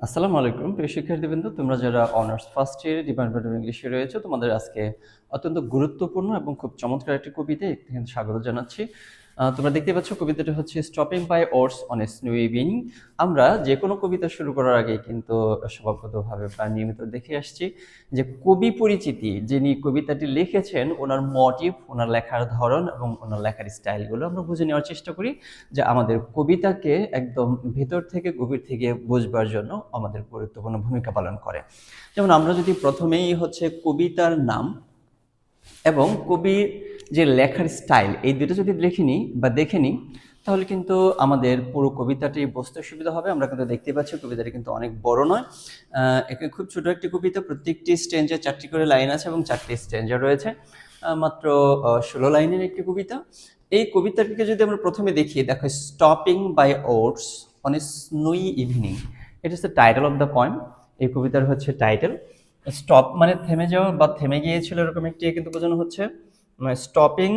আসসালামু আলাইকুম প্রিয় শিক্ষার্থীবৃন্দ, তোমরা যারা honours first year department of ইংলিশে রয়েছে, তোমাদের আজকে অত্যন্ত গুরুত্বপূর্ণ এবং খুব চমৎকার একটি কবিতা এখানে স্বাগত জানাচ্ছি। তোমরা দেখতে পাচ্ছ কবিতাটা হচ্ছে stopping by woods on a snowy evening. আমরা যে কোনো কবিতা শুরু করার আগে কিন্তু স্বভাবগতভাবে বা নিয়মিত দেখে আসছি যে কবি পরিচিতি, যিনি কবিতাটি লিখেছেন, ওনার মোটিভ, ওনার লেখার ধরন এবং ওনার লেখার স্টাইলগুলো আমরা বুঝে নেওয়ার চেষ্টা করি, যে আমাদের কবিতাকে একদম ভেতর থেকে গভীর থেকে বুঝবার জন্য আমাদের গুরুত্বপূর্ণ ভূমিকা পালন করে। যেমন আমরা যদি প্রথমেই হচ্ছে কবিতার নাম এবং কবির যে লেখার স্টাইল, এই দুটো যদি দেখে নিই, তাহলে কিন্তু আমাদের পুরো কবিতাটি বুঝতে সুবিধা হবে। আমরা কিন্তু দেখতে পাচ্ছি কবিতাটি কিন্তু অনেক বড় নয়, এখানে খুব ছোট একটি কবিতা। প্রত্যেকটি স্ট্যান্জায় 4টি করে লাইন আছে এবং 4টি স্ট্যান্জা রয়েছে। মাত্র 16 লাইনের একটি কবিতা। এই কবিতাটিকে যদি আমরা প্রথমে দেখি, দেখো, stopping by woods on a snowy evening, এটা হচ্ছে টাইটেল অফ দ্য পয়েম। এই কবিতার হচ্ছে টাইটেল। স্টপ মানে থেমে যাওয়া বা থেমে গিয়েছিল, এরকম একটি কিন্তু বোঝানো হচ্ছে। স্টপিং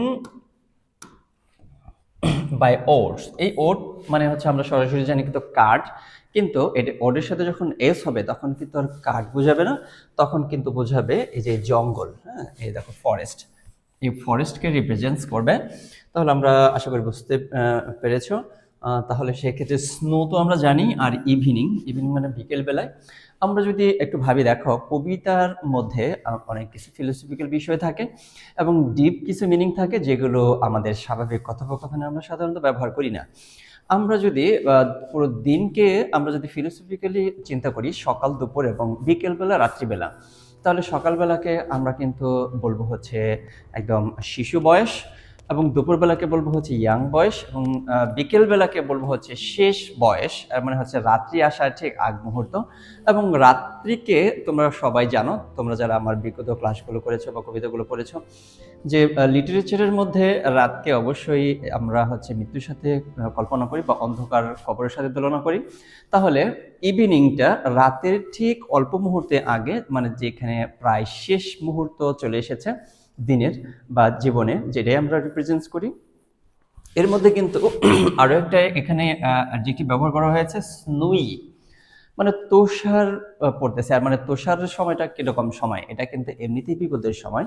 বাই ওটস, এই ওট মানে হচ্ছে আমরা সরাসরি জানি কিন্তু কাঠ, কিন্তু এটা ওটের সাথে যখন এস হবে তখন কিন্তু আর কাঠ বোঝাবে না, তখন কিন্তু বোঝাবে এই যে জঙ্গল। হ্যাঁ, এই দেখো ফরেস্ট, এই ফরেস্টকে রিপ্রেজেন্টস করবে। তাহলে আমরা আশা করি বুঝতে পেরেছো। তাহলে সেক্ষেত্রে স্নো তো আমরা জানি, আর ইভিনিং, ইভিনিং মানে বিকেল বেলায়। আমরা যদি একটু ভাবি, দেখো কবিতার মধ্যে অনেক কিছু ফিলোসফিক্যাল বিষয় থাকে এবং ডিপ কিছু মিনিং থাকে, যেগুলো আমাদের স্বাভাবিক কথোপকথনে আমরা সাধারণত ব্যবহার করি না। আমরা যদি পুরো দিনকে আমরা যদি ফিলোসফিক্যালি চিন্তা করি, সকাল, দুপুর এবং বিকেলবেলা, রাত্রিবেলা, তাহলে সকালবেলাকে আমরা কিন্তু বলবো হচ্ছে একদম শিশু বয়স, এবং দুপুরবেলাকে বলবো হচ্ছে ইয়াং বয়স, এবং বিকেলবেলাকে বলবো হচ্ছে শেষ বয়স, মানে হচ্ছে রাত্রি আসার ঠিক আগ মুহূর্ত। এবং রাত্রিকে তোমরা সবাই জানো, তোমরা যারা আমার বিগত ক্লাসগুলো করেছো বা কবিতাগুলো পড়েছো, যে লিটারেচারের মধ্যে রাতকে অবশ্যই আমরা হচ্ছে মৃত্যুর সাথে কল্পনা করি বা অন্ধকার কবরের সাথে তুলনা করি। তাহলে ইভিনিংটা রাতের ঠিক অল্প মুহূর্তে আগে, মানে যেখানে প্রায় শেষ মুহূর্ত চলে এসেছে দিনের বা জীবনে, যেটাই আমরা রিপ্রেজেন্ট করি। এর মধ্যে কিন্তু আরো একটা এখানে যেটি ব্যবহার করা হয়েছে, স্নুই, মানে তুষার পড়তেছে। আর মানে তুষারের সময়টা কিরকম সময়, এটা কিন্তু এমনিতেই বিপদের সময়,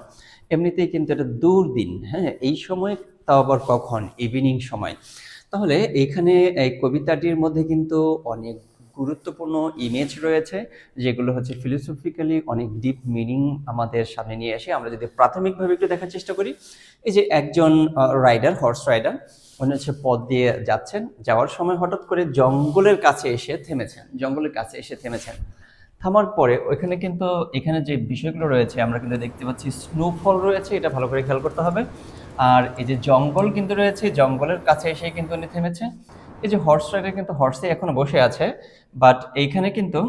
এমনিতেই কিন্তু এটা দুর্দিন। হ্যাঁ, এই সময় তাও আবার কখন, ইভিনিং সময়। তাহলে এখানে এই কবিতাটির মধ্যে কিন্তু অনেক গুরুত্বপূর্ণ ইমেজ রয়েছে, যেগুলো হচ্ছে ফিলোসফিক্যালি অনেক ডিপ মিনিং আমাদের সামনে নিয়ে আসে। আমরা যদি প্রাথমিকভাবে একটু দেখার চেষ্টা করি, এই যে একজন রাইডার, হর্স রাইডার, উনি হচ্ছে পথ দিয়ে যাচ্ছেন, যাওয়ার সময় হঠাৎ করে জঙ্গলের কাছে এসে থেমেছেন, থামার পরে ওইখানে কিন্তু এখানে যে বিষয়গুলো রয়েছে আমরা কিন্তু দেখতে পাচ্ছি, স্নোফল রয়েছে, এটা ভালো করে খেয়াল করতে হবে। আর এই যে জঙ্গল কিন্তু রয়েছে, জঙ্গলের কাছে এসে কিন্তু উনি থেমেছে। এই যে হর্স রাইডার কিন্তু হর্সে এখনো বসে আছে, বাট এইখানে কিন্তু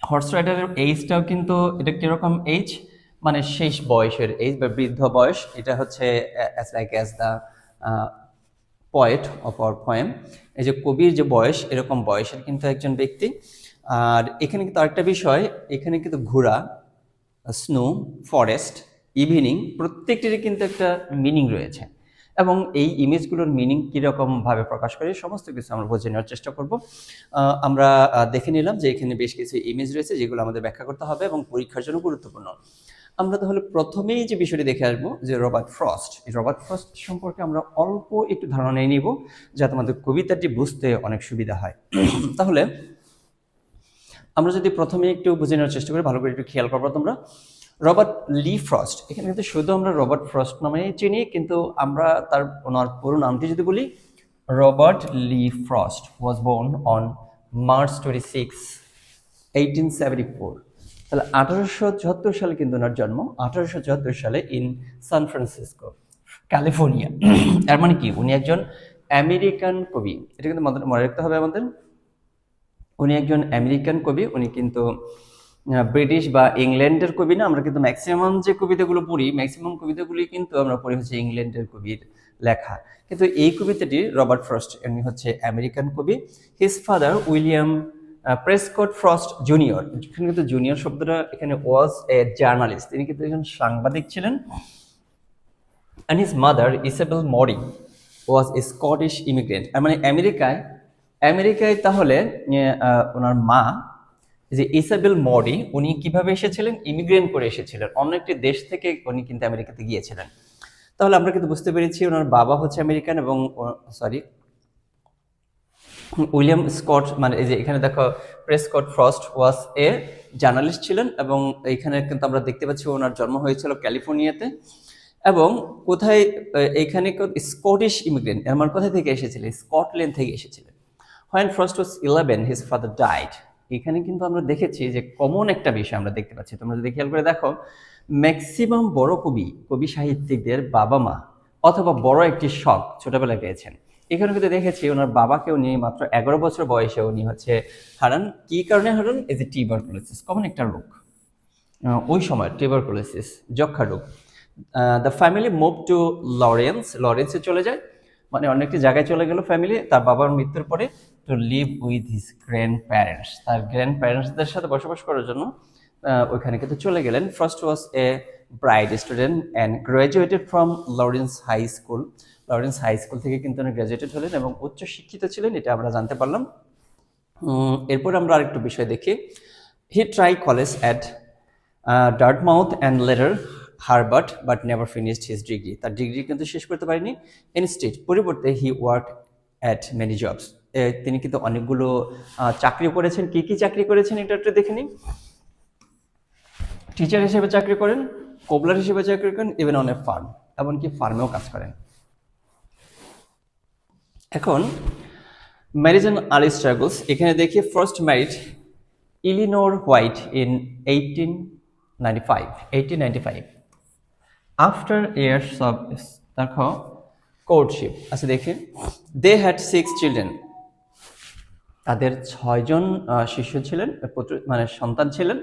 হর্স রাইডারের এইজটাও কিন্তু, এটা কিরকম এইজ, মানে শেষ বয়সের এইজ বা বৃদ্ধ বয়স। এটা হচ্ছে as like as the poet of our poem, এই যে কবির যে বয়স, এরকম বয়সের কিন্তু একজন ব্যক্তি। আর এখানে কিন্তু আরেকটা বিষয়, এখানে কিন্তু ঘোড়া, স্নো, ফরেস্ট, ইভিনিং, প্রত্যেকটিরই কিন্তু একটা মিনিং রয়েছে, এবং এই ইমেজগুলোর মিনিং কীরকমভাবে প্রকাশ করে সমস্ত কিছু আমরা বুঝে নেওয়ার চেষ্টা করব। আমরা দেখে নিলাম যে এখানে বেশ কিছু ইমেজ রয়েছে, যেগুলো আমাদের ব্যাখ্যা করতে হবে এবং পরীক্ষার জন্য গুরুত্বপূর্ণ। আমরা তাহলে প্রথমেই যে বিষয়টি দেখে আসবো, যে রবার্ট ফ্রস্ট, এই রবার্ট ফ্রস্ট সম্পর্কে আমরা অল্প একটু ধারণা নিয়ে নিব, যাতে আমাদের কবিতাটি বুঝতে অনেক সুবিধা হয়। তাহলে আমরা যদি প্রথমে একটু বুঝে নেওয়ার চেষ্টা করি, ভালো করে একটু খেয়াল করবো তোমরা। রবার্ট লি ফ্রস্ট, এখানে কিন্তু শুধু আমরা রবার্ট ফ্রস্ট নামেই চিনি, কিন্তু আমরা ওনার পুরো নামটি যদি বলি, Robert Lee Frost was born on March 26, 1874। তাহলে 1874 সালে কিন্তু ওনার জন্ম, 1874 সালে ইন সান ফ্রান্সিসকো, ক্যালিফোর্নিয়া। এর মানে কি, উনি একজন আমেরিকান কবি, এটা কিন্তু মনে রাখতে হবে আমাদের। উনি একজন আমেরিকান কবি, উনি কিন্তু ব্রিটিশ বা ইংল্যান্ডের কবি না। আমরা কিন্তু ম্যাক্সিমাম যে কবিতাগুলো পড়ি, ম্যাক্সিমাম কবিতাগুলি কিন্তু আমরা পড়ি হচ্ছে ইংল্যান্ডের কবির লেখা, কিন্তু এই কবিতাটি রবার্ট ফ্রস্ট, উনি হচ্ছে আমেরিকান কবি। His father William Prescott frost junior, এখানে কিন্তু জুনিয়র শব্দটা এখানে ওয়াজ এ জার্নালিস্ট, তিনি কিন্তু একজন সাংবাদিক ছিলেন। অ্যান্ড হিজ মাদার ইসাবেল মরি ওয়াজ এ স্কটিশ ইমিগ্রেন্ট, মানে আমেরিকায় আমেরিকায় তাহলে ওনার মা যে ইসাবেল মরি উনি কিভাবে এসেছিলেন, ইমিগ্রেন্ট করে এসেছিলেন, অন্য একটি দেশ থেকে উনি কিন্তু আমেরিকাতে গিয়েছিলেন। তাহলে আমরা কিন্তু বুঝতে পেরেছি ওনার বাবা হচ্ছে আমেরিকান এবং সরি উইলিয়াম স্কট, মানে এই যে এখানে দেখো প্রেসকট ফ্রস্ট ওয়াজ এ জার্নালিস্ট ছিলেন এবং এখানে কিন্তু আমরা দেখতে পাচ্ছি ওনার জন্ম হয়েছিল ক্যালিফোর্নিয়াতে। এবং কোথায় এইখানে স্কটিশ ইমিগ্রেন্ট, আমার কোথায় থেকে এসেছিলেন, স্কটল্যান্ড থেকে এসেছিলেন। When frost was 11 his father died. এখানে কিন্তু আমরা দেখেছি যে কমন একটা বিষয় আমরা দেখতে পাচ্ছি, তোমরা যদি খেয়াল করে দেখো ম্যাক্সিমাম বড় কবি সাহিত্যিকদের বাবা মা অথবা বড় একটি শখ ছোটবেলায় পেয়েছেন। এখানে কিন্তু দেখেছি ওনার বাবাকে উনি মাত্র 11 বছর বয়সে উনি হচ্ছে হারান। কি কারণে হারান? এই যে টিউবারকুলোসিস, কমন একটা রোগ ওই সময়, টিউবারকুলোসিস, যক্ষা রোগ। দ্য ফ্যামিলি মুভ টু লরেন্সে চলে যায়, মানে অন্য একটি জায়গায় চলে গেল ফ্যামিলি তার বাবার মৃত্যুর পরে, to live with his grandparents, তার গ্র্যান্ড প্যারেন্টসদের সাথে বসবাস করার জন্য ওইখানে কিন্তু চলে গেলেন। First was a bright student and graduated from Lawrence High School. Lawrence High School থেকে কিন্তু উনি গ্রাজুয়েটেড হলেন এবং উচ্চ শিক্ষিত ছিলেন, এটা আমরা জানতে পারলাম। এরপর আমরা আরেকটু বিষয় দেখি। হি try college at Dartmouth and letter Harvard but never finished his degree. তার ডিগ্রি কিন্তু শেষ করতে পারেনি। ইনস্টেড, পরিবর্তে he work at many jobs. তিনি কিন্তু অনেকগুলো চাকরি করেছেন। কি কি চাকরি করেছেন এটা একটু দেখে নিন। টিচার হিসেবে চাকরি করেন, কোবলার হিসেবে চাকরি করেন, ইভেন অন এ ফার্ম, এমনকি ফার্মেও কাজ করেন। এখন ম্যারেজ অ্যান্ড আর্লি স্ট্রাগলস, এখানে দেখি first married Elinor White in 1895 after years of দেখো কোর্টশিপ। আচ্ছা দেখি, দে হ্যাড 6 চিলড্রেন, তাদের 6জন শিশু ছিলেন, মানে সন্তান ছিলেন।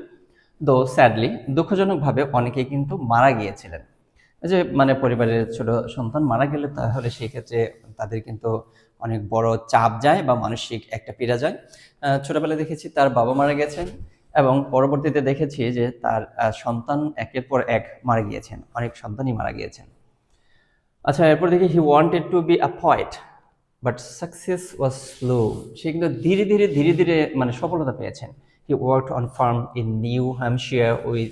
দো স্যাডলি, দুঃখজনকভাবে অনেকেই কিন্তু মারা গিয়েছিলেন। যে মানে পরিবারের ছোট সন্তান মারা গেলে তাহলে সেই ক্ষেত্রে তাদের কিন্তু অনেক বড় চাপ যায় বা মানসিক একটা পীড়া যায়। ছোটবেলায় দেখেছি তার বাবা মারা গেছেন এবং পরবর্তীতে দেখেছি যে তার সন্তান একের পর এক মারা গিয়েছেন, অনেক সন্তানই মারা গিয়েছেন। আচ্ছা এরপর দেখি he wanted to be a poet but success was slow. সে কিন্তু ধীরে ধীরে মানে সফলতা পেয়েছেন। He worked on farm in New Hampshire with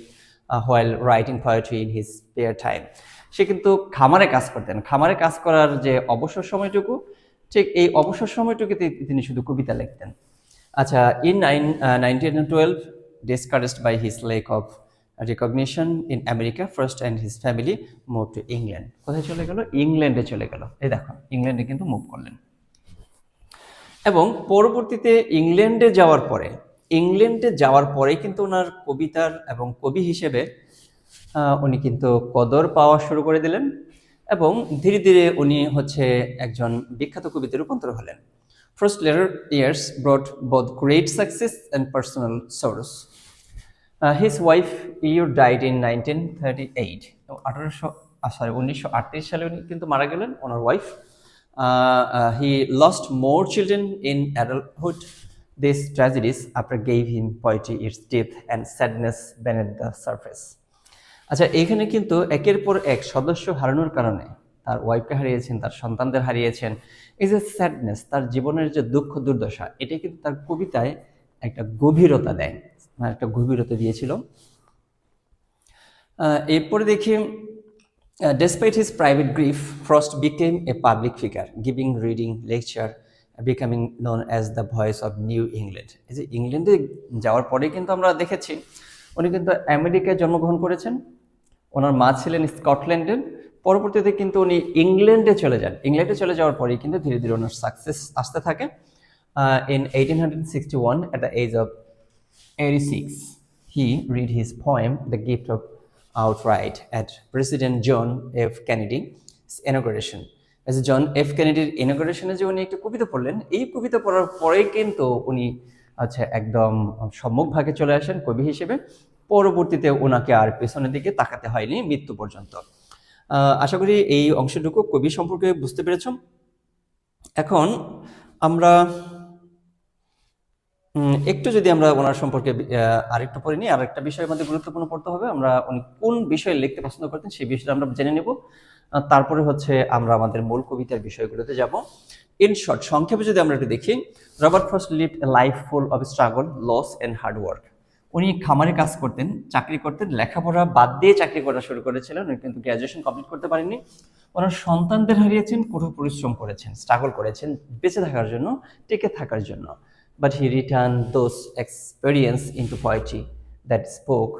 while writing poetry in his spare time. সে কিন্তু খামারে কাজ করতেন। খামারে কাজ করার যে অবসর সময়টুকু, ঠিক এই অবসর সময়টুকুতে তিনি শুধু কবিতা লিখতেন। আচ্ছা, in 1912 discouraged by his lack of recognition in America, Frost and his family moved to England. কোথায় চলে গেল? ইংল্যান্ডে চলে গেল। এই দেখো ইংল্যান্ডে কিন্তু মুভ করলেন এবং পরবর্তীতে ইংল্যান্ডে যাওয়ার পরেই কিন্তু ওনার কবিতার এবং কবি হিসেবে উনি কিন্তু কদর পাওয়া শুরু করে দিলেন এবং ধীরে ধীরে উনি হচ্ছে একজন বিখ্যাত কবিতে রূপান্তর হলেন। First later years brought both great success and personal sorrows. His wife Eo died in 1938. 1938 সালে উনি কিন্তু মারা গেলেন, ওনার wife. He lost more children in adulthood. These tragedies after gave him poetry its depth and sadness beneath the surface. আচ্ছা এখানে কিন্তু একের পর এক সদস্য হারানোর কারণে তার ওয়াইফকে হারিয়েছেন, তার সন্তানদের হারিয়েছেন। এই যে স্যাডনেস, তার জীবনের যে দুঃখ দুর্দশা, এটা কিন্তু তার কবিতায় একটা গভীরতা দেয়, একটা গভীরতা দিয়েছিল। এরপরে দেখি, despite his private grief, Frost became a public figure, giving reading, lecture, becoming known as the voice of New England. এই যে ইংল্যান্ডে যাওয়ার পরে কিন্তু আমরা দেখেছি উনি কিন্তু আমেরিকায় জন্মগ্রহণ করেছেন, ওনার মা ছিলেন স্কটল্যান্ডের। পরবর্তীতে কিন্তু উনি ইংল্যান্ডে চলে যান। ইংল্যান্ডে চলে যাওয়ার পরেই কিন্তু ধীরে ধীরে ওনার সাকসেস আসতে থাকে। In 1861, at the age of 86, he read his poem The Gift of Outright at President John F. Kennedy's inauguration. As John F কেনেডির ইনঅগারেশনে যে উনি একটা কবিতা পড়লেন, এই কবিতা পড়ার পরেই কিন্তু উনি একদম সম্মুখভাগে চলে আসেন কবি হিসেবে। পরবর্তীতে ওনাকে আর পেছনের দিকে তাকাতে হয়নি মৃত্যু পর্যন্ত। আশা করি এই অংশটুকু কবি সম্পর্কে বুঝতে পেরেছ। এখন আমরা একটু যদি আমরা ওনার সম্পর্কে আরেকটু পড়ে নিই, আরেকটা বিষয়ের মধ্যে গুরুত্বপূর্ণ পড়তে হবে। আমরা উনি কোন বিষয়ে লিখতে পছন্দ করতেন সেই বিষয়টা আমরা জেনে নেব, তারপরে আমরা আমাদের মূল কবিতার বিষয়গুলোতে যাব। ইন শর্ট, সংক্ষেপে যদি আমরা একটু দেখি, Robert Frost lived a life full of struggle, loss and hard work. উনি খামারে কাজ করতেন, চাকরি করতেন, লেখাপড়া বাদ দিয়ে চাকরি করা শুরু করেছিলেন। উনি কিন্তু গ্র্যাজুয়েশন কমপ্লিট করতে পারেননি। ওনার সন্তানদের হারিয়েছেন, কঠোর পরিশ্রম করেছেন, স্ট্রাগল করেছেন বেঁচে থাকার জন্য, টিকে থাকার জন্য। But he return those experience into poetry that spoke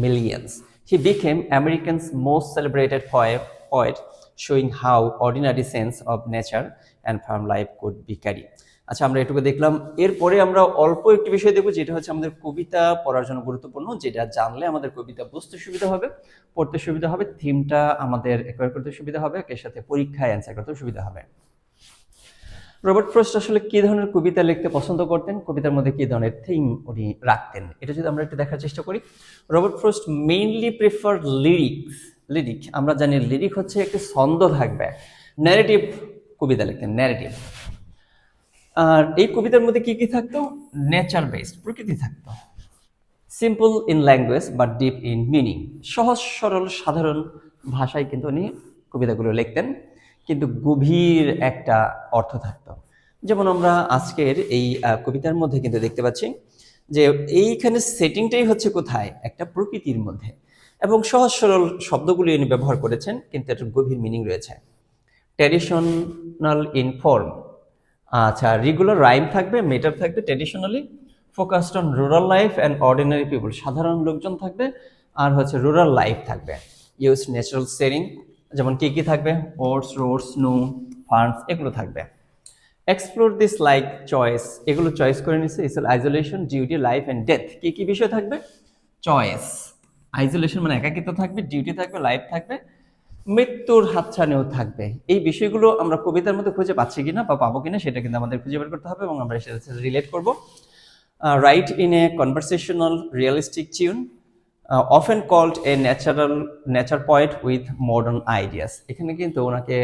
millions. He became America's most celebrated poet, showing how ordinary sense of nature and farm life could be carried. আচ্ছা, আমরা এটুকু দেখলাম। এরপরে আমরা অল্প একটি বিষয় দেখব, যেটা হচ্ছে আমাদের কবিতা পড়ার জন্য গুরুত্বপূর্ণ, যেটা জানলে আমাদের কবিতা বুঝতে সুবিধা হবে, পড়তে সুবিধা হবে, থিমটা আমাদের একোয়ার করতে সুবিধা হবে, এর সাথে পরীক্ষায় অ্যান্সার করতে সুবিধা হবে। রবার্ট ফ্রস্ট আসলে কি ধরনের কবিতা লিখতে পছন্দ করতেন, কবিতার মধ্যে কি ধরনের থিম উনি রাখতেন, এটা যদি আমরা একটু দেখার চেষ্টা করি। Robert frost mainly prefer lyric. আমরা জানি লিরিক হচ্ছে একটি ছন্দ থাকবে। ন্যারেটিভ কবিতা লিখতেন, ন্যারেটিভ। আর এই কবিতার মধ্যে কি কি থাকতো? নেচার বেসড, প্রকৃতি থাকতো। Simple in language but deep in meaning, সহজ সরল সাধারণ ভাষায় কিন্তু উনি কবিতাগুলো লিখতেন, কিন্তু গভীর একটা অর্থ থাকতো। যেমন আমরা আজকের এই কবিতার মধ্যে কিন্তু দেখতে পাচ্ছি যে এইখানে সেটিংটাই হচ্ছে কোথায়, একটা প্রকৃতির মধ্যে, এবং সহজ সরল শব্দগুলি উনি ব্যবহার করেছেন, কিন্তু এটার গভীর মিনিং রয়েছে। ট্র্যাডিশনাল ইন ফর্ম, আচ্ছা, রেগুলার রাইম থাকবে, মেটার থাকবে, traditionally focused on rural life and ordinary people, সাধারণ লোকজন থাকবে, আর হচ্ছে রুরাল লাইফ থাকবে। ইউজ ন্যাচারাল সেরিং, যেমন কি কি থাকবে, ওটস, রোডস, স্নো, ফার্মস, এগুলো থাকবে। এক্সপ্লোর দিস লাইক চয়েস, এগুলো চয়েস করে নিচ্ছে। ইসেল isolation, duty, life and death, কি কি বিষয় থাকবে? চয়েস, আইসোলেশন মানে একাকিত্ব থাকবে, ডিউটি থাকবে, লাইফ থাকবে, মৃত্যুর হাতছানিও থাকবে। এই বিষয়গুলো আমরা কবিতার মধ্যে খুঁজে পাচ্ছি কিনা বা পাবো কিনা সেটা কিন্তু আমাদের খুঁজে বের করতে হবে, এবং আমরা সেটার সাথে রিলেট করব। Write in a conversational realistic tune, often called a nature poet with modern ideas. এখানে কিন্তু ওনাকে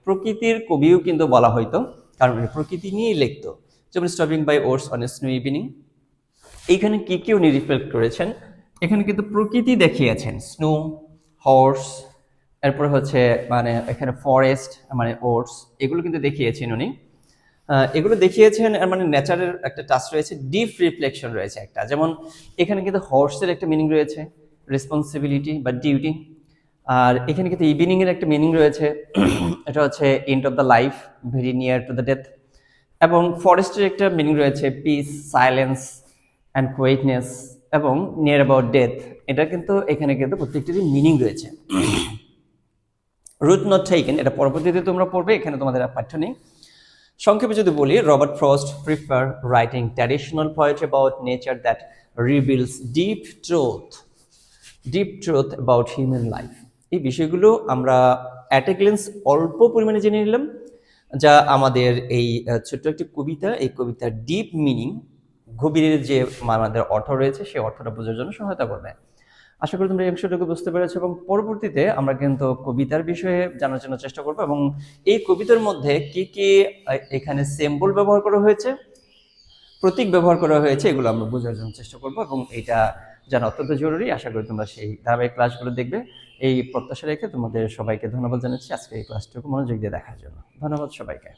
প্রকৃতির কবিও কিন্তু বলা হইতো, কারণ উনি প্রকৃতি নিয়েই লিখতো। যেমন stopping by woods on a snow evening, এইখানে কি কি উনি রিফ্লেক্ট করেছেন, এখানে কিন্তু প্রকৃতি দেখিয়েছেন, স্নো, হর্স, এরপরে হচ্ছে মানে এখানে ফরেস্ট মানে ওটস, এগুলো কিন্তু দেখিয়েছেন উনি। এগুলো দেখিয়েছেন, মানে নেচারের একটা টাচ রয়েছে, ডিপ রিফ্লেকশন রয়েছে একটা। যেমন এখানে কিন্তু হর্সের একটা মিনিং রয়েছে, রেসপন্সিবিলিটি বা ডিউটি। আর এখানে কিন্তু ইভিনিং এর একটা মিনিং রয়েছে, এটা হচ্ছে end of the life, very near to the death. এবং ফরেস্টের একটা মিনিং রয়েছে, পিস, সাইলেন্স অ্যান্ড কোয়েটনেস, এবং নিয়ার অ্যাবাউট ডেথ। এটা কিন্তু এখানে কিন্তু প্রত্যেকটিরই মিনিং রয়েছে। রুট নট টেকেন, এটা পরবর্তীতে তোমরা পড়বে, এখানে তোমাদের পাঠ্য নেই। সংক্ষেপে যদি বলি, Robert frost prefer writing traditional poetry about nature that reveals deep truth about human life. এই বিষয়গুলো আমরা অ্যাট এ গ্লেন্স অল্প পরিমাণে জেনে নিলাম, যা আমাদের এই ছোট্ট একটি কবিতা, এই কবিতার ডিপ মিনিং, গভীরের যে আমাদের অর্থ রয়েছে, সেই অর্থটা বোঝার জন্য সহায়তা করবে। আশা করি তোমরা এই অংশটুকু বুঝতে পেরেছো, এবং পরবর্তীতে আমরা কিন্তু কবিতার বিষয়ে জানার জন্য চেষ্টা করবো, এবং এই কবিতার মধ্যে কি কি এখানে সিম্বল ব্যবহার করা হয়েছে, প্রতীক ব্যবহার করা হয়েছে, এগুলো আমরা বোঝার জন্য চেষ্টা করবো, এবং এটা জানা অত্যন্ত জরুরি। আশা করি তোমরা সেই ধারাবাহিক ক্লাসগুলো দেখবে, এই প্রত্যাশা রেখে তোমাদের সবাইকে ধন্যবাদ জানাচ্ছি আজকে এই ক্লাসটুকু মনোযোগ দিয়ে দেখার জন্য। ধন্যবাদ সবাইকে।